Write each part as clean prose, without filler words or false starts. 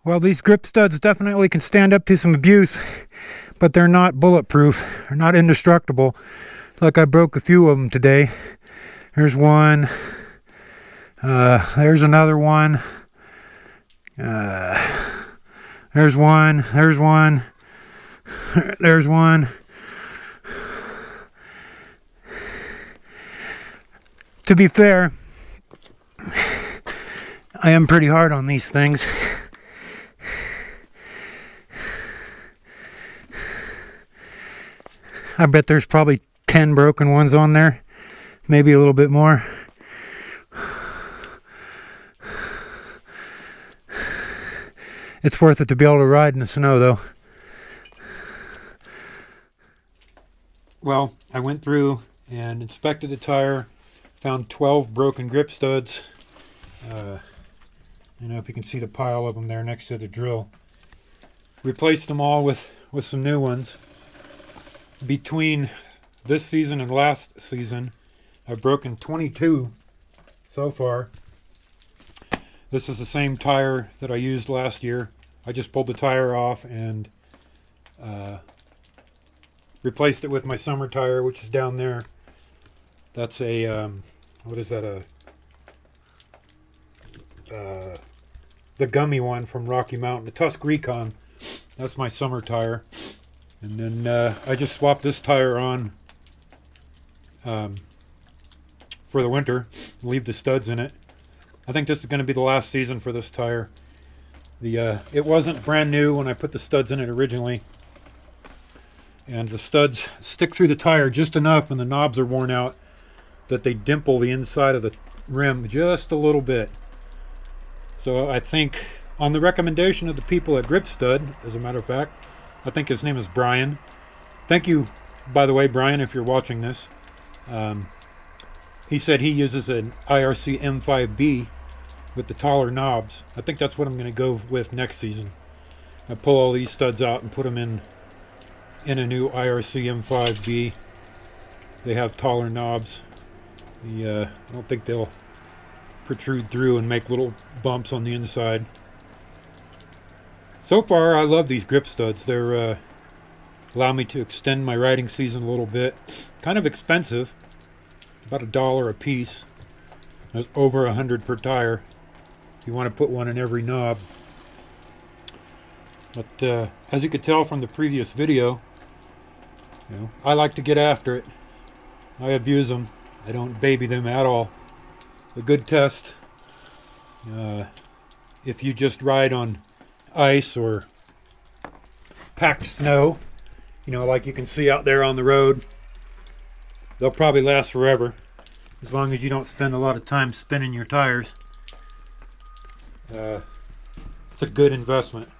Well, these grip studs definitely can stand up to some abuse, but they're not bulletproof. They're not indestructible. Like I broke a few of them today. There's one. There's another one. There's one. There's one. There's one. To be fair, I am pretty hard on these things. I bet there's probably 10 broken ones on there, maybe a little bit more. It's worth it to be able to ride in the snow, though. Well, I went through and inspected the tire, found 12 broken grip studs. You know, if you can see the pile of them there next to the drill. Replaced them all with some new ones. Between this season and last season, I've broken 22 so far. This is the same tire that I used last year. I just pulled the tire off and replaced it with my summer tire, which is down there. That's a, what is that, the gummy one from Rocky Mountain, the Tusk Recon. That's my summer tire. And then I just swapped this tire on for the winter, leave the studs in it. I think this is going to be the last season for this tire. It wasn't brand new when I put the studs in it originally. And the studs stick through the tire just enough when the knobs are worn out that they dimple the inside of the rim just a little bit. So I think, on the recommendation of the people at Grip Stud, as a matter of fact, I think his name is Brian. Thank you, by the way, Brian, if you're watching this. He said he uses an IRC M5B with the taller knobs. I think that's what I'm going to go with next season. I pull all these studs out and put them in a new IRC M5B. They have taller knobs. I don't think they'll protrude through and make little bumps on the inside. So far, I love these grip studs. They're allow me to extend my riding season a little bit. Kind of expensive, about $1 a piece. That's over $100 per tire if you want to put one in every knob. But as you could tell from the previous video, you know, I like to get after it. I abuse them. I don't baby them at all. A good test, if you just ride on ice or packed snow, you know, like you can see out there on the road, they'll probably last forever as long as you don't spend a lot of time spinning your tires. It's a good investment.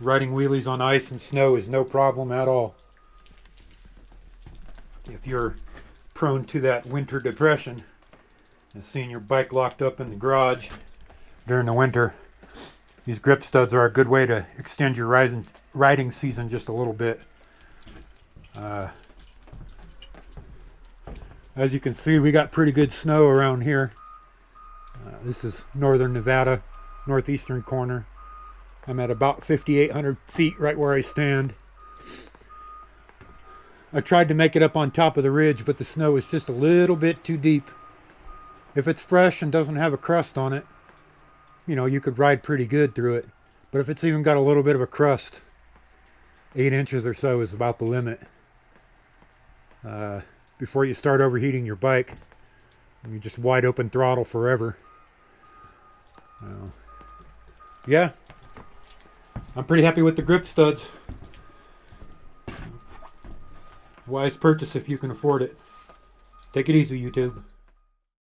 Riding wheelies on ice and snow is no problem at all. If you're prone to that winter depression and seeing your bike locked up in the garage during the winter, these grip studs are a good way to extend your riding season just a little bit. As you can see, we got pretty good snow around here. This is northern Nevada, northeastern corner. I'm at about 5,800 feet right where I stand. I tried to make it up on top of the ridge, but the snow is just a little bit too deep. If it's fresh and doesn't have a crust on it, you know, you could ride pretty good through it. But if it's even got a little bit of a crust, 8 inches or so is about the limit. Before you start overheating your bike, you just wide open throttle forever. Yeah, I'm pretty happy with the grip studs. Wise purchase if you can afford it. Take it easy, YouTube.